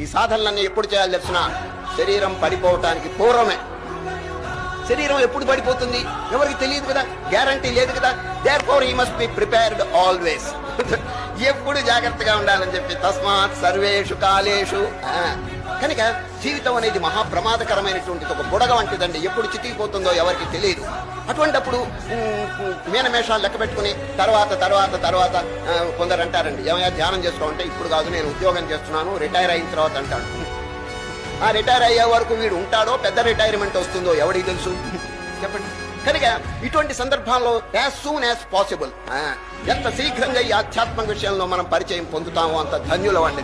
ఈ సాధనలన్నీ ఎప్పుడు చేయాలి తెలిసిన శరీరం పడిపోవటానికి పూర్వమే. శరీరం ఎప్పుడు పడిపోతుంది ఎవరికి తెలియదు కదా, గ్యారంటీ లేదు కదా. Therefore he must be prepared always. ఎప్పుడు జాగ్రత్తగా ఉండాలని చెప్పి తస్మాత్ సర్వేషు కాలేషు. కనుక జీవితం అనేది మహా ప్రమాదకరమైనటువంటిది, ఒక బుడగ వంటిదండి. ఎప్పుడు చితికిపోతుందో ఎవరికి తెలియదు. అటువంటిప్పుడు మీనమేషాలు లెక్క పెట్టుకుని తర్వాత తర్వాత తర్వాత కొందరు అంటారండి, ఏమైనా ధ్యానం చేసుకోవాలంటే ఇప్పుడు కాదు, నేను ఉద్యోగం చేస్తున్నాను, రిటైర్ అయిన తర్వాత అంటాడు. ఆ రిటైర్ అయ్యే వరకు వీడు ఉంటాడో పెద్ద రిటైర్మెంట్ వస్తుందో ఎవరికి తెలుసు చెప్పండి. కనుక ఇటువంటి సందర్భాల్లో యాజ్ సూన్ యాజ్ పాసిబుల్ ఎంత శీఘ్రంగా ఈ ఆధ్యాత్మిక విషయంలో మనం పరిచయం పొందుతామో అంత ధన్యులవండి.